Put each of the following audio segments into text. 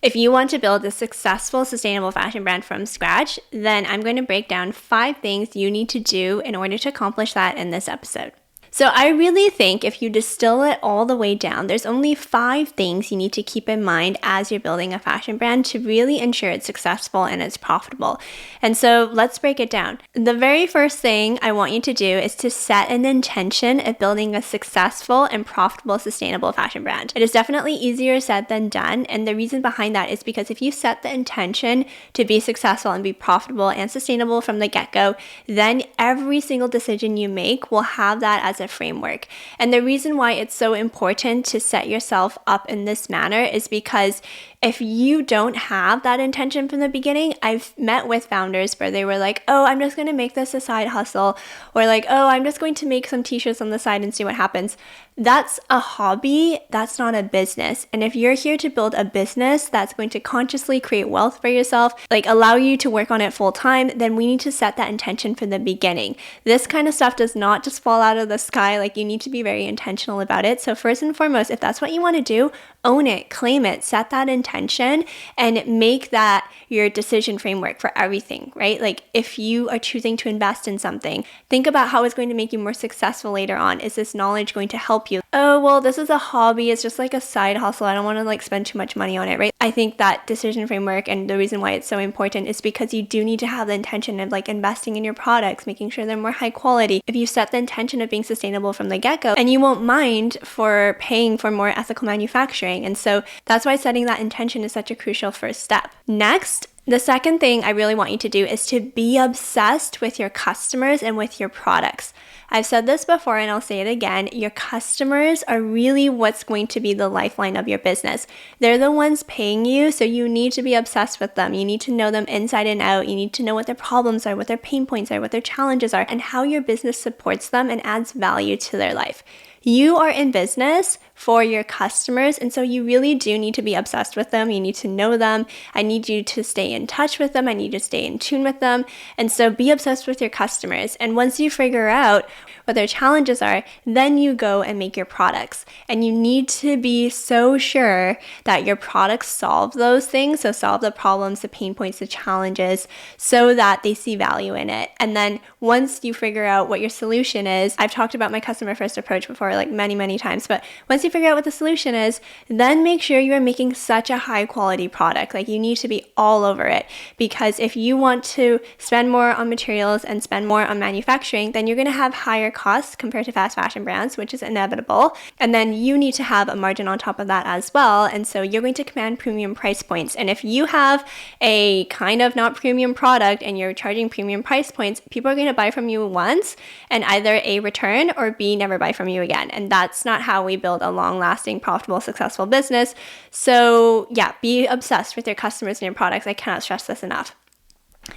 If you want to build a successful, sustainable fashion brand from scratch, then I'm going to break down 5 things you need to do in order to accomplish that in this episode. So I really think if you distill it all the way down, there's only 5 things you need to keep in mind as you're building a fashion brand to really ensure it's successful and it's profitable. And so let's break it down. The very first thing I want you to do is to set an intention of building a successful and profitable, sustainable fashion brand. It is definitely easier said than done. And the reason behind that is because if you set the intention to be successful and be profitable and sustainable from the get-go, then every single decision you make will have that as a framework. And the reason why it's so important to set yourself up in this manner is because if you don't have that intention from the beginning, I've met with founders where they were like, oh, I'm just going to make this a side hustle, or like, oh, I'm just going to make some t-shirts on the side and see what happens. That's a hobby. That's not a business. And if you're here to build a business that's going to consciously create wealth for yourself, like allow you to work on it full time, then we need to set that intention from the beginning. This kind of stuff does not just fall out of the sky. Like you need to be very intentional about it. So first and foremost, if that's what you want to do, own it, claim it, set that intention, and make that your decision framework for everything, right? Like if you are choosing to invest in something, think about how it's going to make you more successful later on. Is this knowledge going to help you? Oh, well, this is a hobby. It's just like a side hustle. I don't want to like spend too much money on it, right? I think that decision framework, and the reason why it's so important is because you do need to have the intention of like investing in your products, making sure they're more high quality. If you set the intention of being sustainable from the get-go, and you won't mind for paying for more ethical manufacturing. And so that's why setting that intention is such a crucial first step. Next, the second thing I really want you to do is to be obsessed with your customers and with your products. I've said this before and I'll say it again. Your customers are really what's going to be the lifeline of your business. They're the ones paying you, so you need to be obsessed with them. You need to know them inside and out. You need to know what their problems are, what their pain points are, what their challenges are, and how your business supports them and adds value to their life. You are in business for your customers, and so you really do need to be obsessed with them. You need to know them. I need you to stay in touch with them. I need you to stay in tune with them. And so be obsessed with your customers. And once you figure out what their challenges are, then you go and make your products. And you need to be so sure that your products solve those things, so solve the problems, the pain points, the challenges, so that they see value in it. And then once you figure out what your solution is, I've talked about my customer first approach before, like many times, but once you figure out what the solution is, then make sure you are making such a high quality product. Like you need to be all over it, because if you want to spend more on materials and spend more on manufacturing, then you're going to have higher costs compared to fast fashion brands, which is inevitable. And then you need to have a margin on top of that as well. And so you're going to command premium price points. And if you have a kind of not premium product and you're charging premium price points, people are going to buy from you once and either A, return, or B, never buy from you again. And that's not how we build a long-lasting, profitable, successful business. So yeah, be obsessed with your customers and your products. I cannot stress this enough.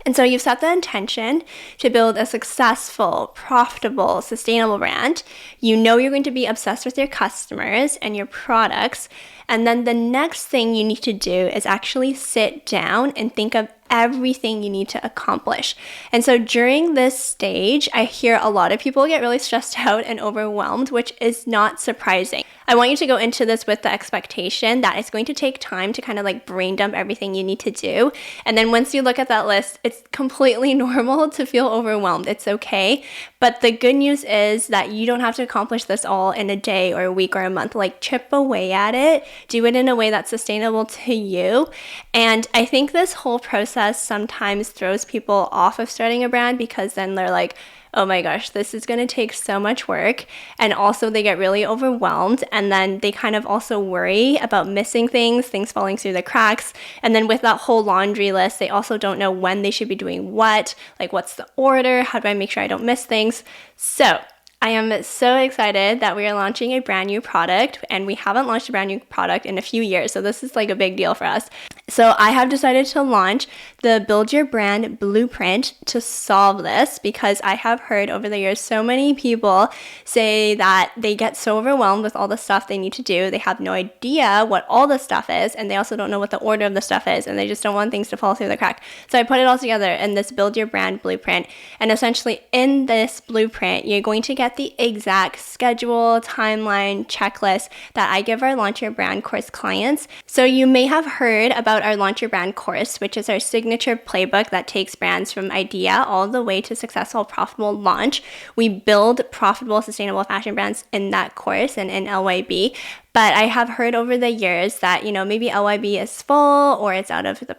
And so you've set the intention to build a successful, profitable, sustainable brand. You know you're going to be obsessed with your customers and your products. And then the next thing you need to do is actually sit down and think of everything you need to accomplish. And so during this stage, I hear a lot of people get really stressed out and overwhelmed, which is not surprising. I want you to go into this with the expectation that it's going to take time to kind of like brain dump everything you need to do. And then once you look at that list, it's completely normal to feel overwhelmed. It's okay. But the good news is that you don't have to accomplish this all in a day or a week or a month. Like chip away at it, do it in a way that's sustainable to you. And I think this whole process sometimes throws people off of starting a brand, because then they're like, oh my gosh, this is going to take so much work. And also they get really overwhelmed, and then they kind of also worry about missing things falling through the cracks. And then with that whole laundry list, they also don't know when they should be doing what, like what's the order, how do I make sure I don't miss things? So I am so excited that we are launching a brand new product, and we haven't launched a brand new product in a few years. So this is like a big deal for us. So I have decided to launch the Build Your Brand Blueprint to solve this, because I have heard over the years so many people say that they get so overwhelmed with all the stuff they need to do. They have no idea what all the stuff is, and they also don't know what the order of the stuff is, and they just don't want things to fall through the crack. So I put it all together in this Build Your Brand Blueprint. And essentially in this blueprint, you're going to get the exact schedule, timeline, checklist that I give our Launch Your Brand course clients. So you may have heard about about our Launch Your Brand course, which is our signature playbook that takes brands from idea all the way to successful, profitable launch. We build profitable, sustainable fashion brands in that course and in LYB. But I have heard over the years that, maybe LYB is full or it's out of the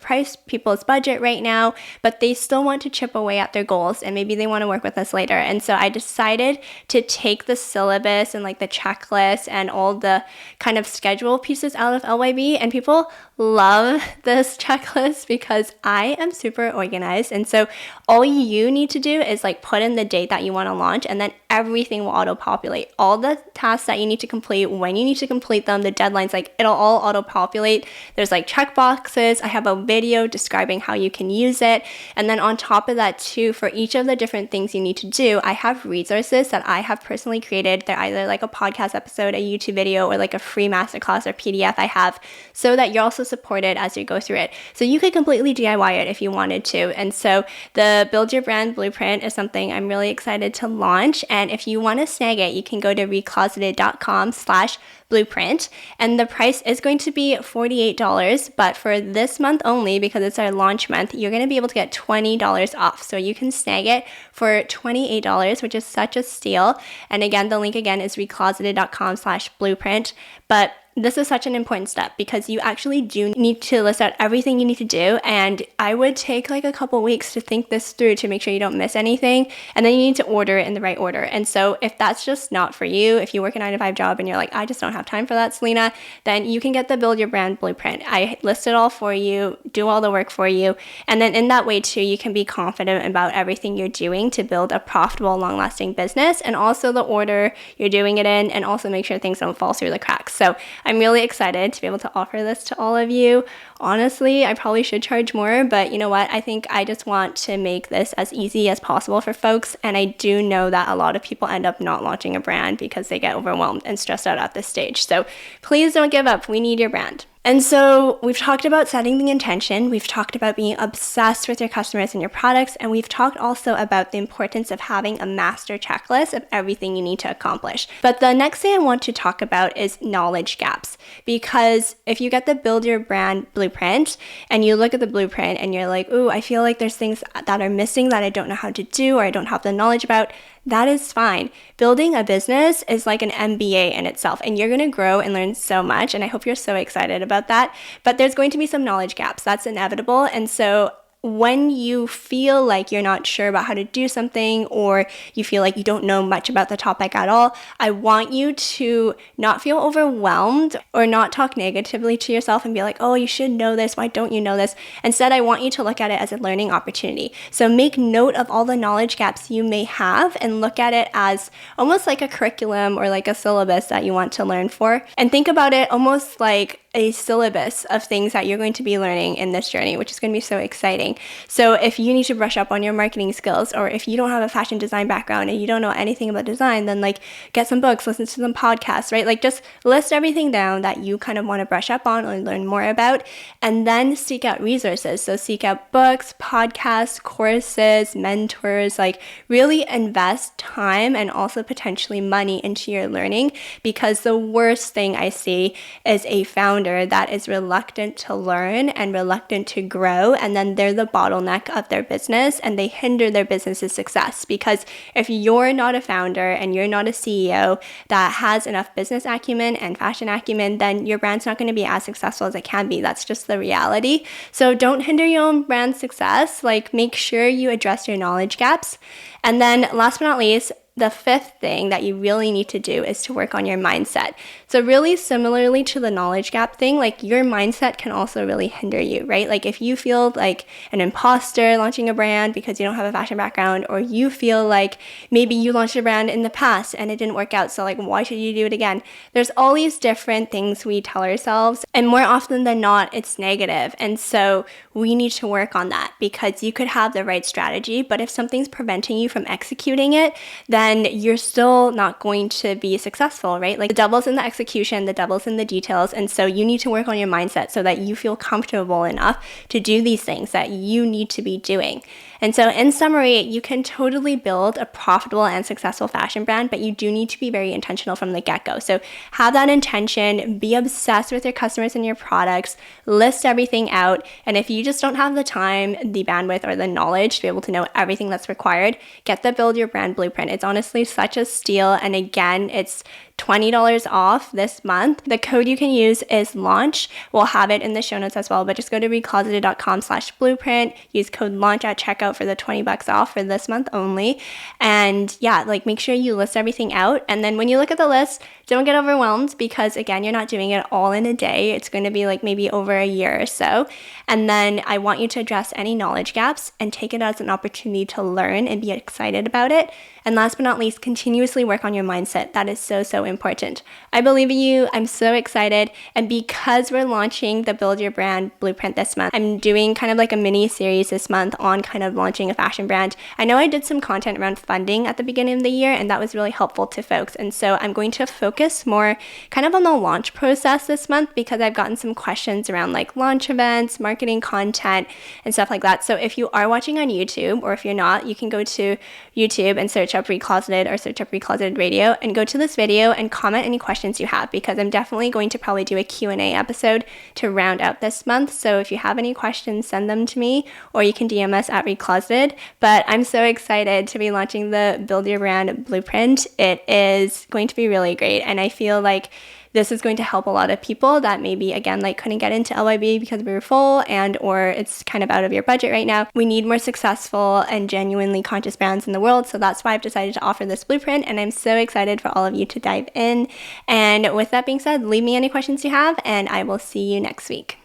people's budget right now, but they still want to chip away at their goals and maybe they want to work with us later. And so I decided to take the syllabus and like the checklist and all the kind of schedule pieces out of LYB, and people love this checklist because I am super organized. And so all you need to do is like put in the date that you want to launch, and then everything will auto-populate. All the tasks that you need to complete, when you need to complete them, the deadlines, like it'll all auto-populate. There's like check boxes. I have a video describing how you can use it. And then on top of that too, for each of the different things you need to do, I have resources that I have personally created. They're either like a podcast episode, a YouTube video, or like a free masterclass or PDF I have, so that you're also supported as you go through it. So you could completely DIY it if you wanted to. And so the Build Your Brand Blueprint is something I'm really excited to launch. And if you want to snag it, you can go to recloseted.com/blueprint. And the price is going to be $48, but for this month only, because it's our launch month, you're going to be able to get $20 off. So you can snag it for $28, which is such a steal. And again, the link again is recloseted.com/blueprint. But this is such an important step because you actually do need to list out everything you need to do. And I would take like a couple weeks to think this through to make sure you don't miss anything. And then you need to order it in the right order. And so if that's just not for you, if you work a 9-to-5 job and you're like, I just don't have time for that, Selina, then you can get the Build Your Brand Blueprint. I list it all for you, do all the work for you. And then in that way too, you can be confident about everything you're doing to build a profitable, long-lasting business, and also the order you're doing it in, and also make sure things don't fall through the cracks. So I'm really excited to be able to offer this to all of you. Honestly, I probably should charge more, but you know what? I think I just want to make this as easy as possible for folks. And I do know that a lot of people end up not launching a brand because they get overwhelmed and stressed out at this stage. So please don't give up. We need your brand. And so we've talked about setting the intention, we've talked about being obsessed with your customers and your products, and we've talked also about the importance of having a master checklist of everything you need to accomplish. But the next thing I want to talk about is knowledge gaps, because if you get the Build Your Brand Blueprint and you look at the blueprint and you're like, ooh, I feel like there's things that are missing that I don't know how to do or I don't have the knowledge about, that is fine. Building a business is like an MBA in itself, and you're going to grow and learn so much. And I hope you're so excited about that. But there's going to be some knowledge gaps. That's inevitable. And so when you feel like you're not sure about how to do something, or you feel like you don't know much about the topic at all, I want you to not feel overwhelmed or not talk negatively to yourself and be like, oh, you should know this. Why don't you know this? Instead, I want you to look at it as a learning opportunity. So make note of all the knowledge gaps you may have and look at it as almost like a curriculum or like a syllabus that you want to learn for. And think about it almost like a syllabus of things that you're going to be learning in this journey, which is going to be so exciting. So if you need to brush up on your marketing skills, or if you don't have a fashion design background and you don't know anything about design, then like get some books, listen to some podcasts, right? Like just list everything down that you kind of want to brush up on or learn more about, and then seek out resources. So seek out books, podcasts, courses, mentors, like really invest time and also potentially money into your learning, because the worst thing I see is a founder that is reluctant to learn and reluctant to grow, and then they're the bottleneck of their business and they hinder their business's success. Because if you're not a founder and you're not a CEO that has enough business acumen and fashion acumen, then your brand's not going to be as successful as it can be. That's just the reality. So don't hinder your own brand success. Like, make sure you address your knowledge gaps. And then last but not least, the fifth thing that you really need to do is to work on your mindset. So really similarly to the knowledge gap thing, like your mindset can also really hinder you, right? Like if you feel like an imposter launching a brand because you don't have a fashion background, or you feel like maybe you launched a brand in the past and it didn't work out, so like why should you do it again? There's all these different things we tell ourselves, and more often than not, it's negative. And so we need to work on that, because you could have the right strategy, but if something's preventing you from executing it, then then you're still not going to be successful, right? Like the devil's in the execution, the devil's in the details. And so you need to work on your mindset so that you feel comfortable enough to do these things that you need to be doing. And so in summary, you can totally build a profitable and successful fashion brand, but you do need to be very intentional from the get-go. So have that intention, be obsessed with your customers and your products, list everything out. And if you just don't have the time, the bandwidth, or the knowledge to be able to know everything that's required, get the Build Your Brand Blueprint. It's honestly such a steal. And again, it's $20 off this month. The code you can use is launch. We'll have it in the show notes as well, but just go to recloseted.com/blueprint, use code launch at checkout for the $20 off for this month only. And yeah, like make sure you list everything out. And then when you look at the list, don't get overwhelmed because again, you're not doing it all in a day. It's going to be like maybe over a year or so. And then I want you to address any knowledge gaps and take it as an opportunity to learn and be excited about it. And last but not least, continuously work on your mindset. That is so, so important. I believe in you. I'm so excited. And because we're launching the Build Your Brand Blueprint this month, I'm doing kind of like a mini series this month on kind of launching a fashion brand. I know I did some content around funding at the beginning of the year, and that was really helpful to folks. And so I'm going to focus more kind of on the launch process this month because I've gotten some questions around like launch events, marketing content, and stuff like that. So if you are watching on YouTube, or if you're not, you can go to YouTube and search up Recloseted or search up Recloseted Radio and go to this video and comment any questions you have because I'm definitely going to probably do a Q&A episode to round out this month. So if you have any questions, send them to me or you can DM us at Recloseted. But I'm so excited to be launching the Build Your Brand Blueprint. It is going to be really great and I feel like this is going to help a lot of people that maybe, again, like couldn't get into LYB because we were full and or it's kind of out of your budget right now. We need more successful and genuinely conscious brands in the world. So that's why I've decided to offer this blueprint. And I'm so excited for all of you to dive in. And with that being said, leave me any questions you have and I will see you next week.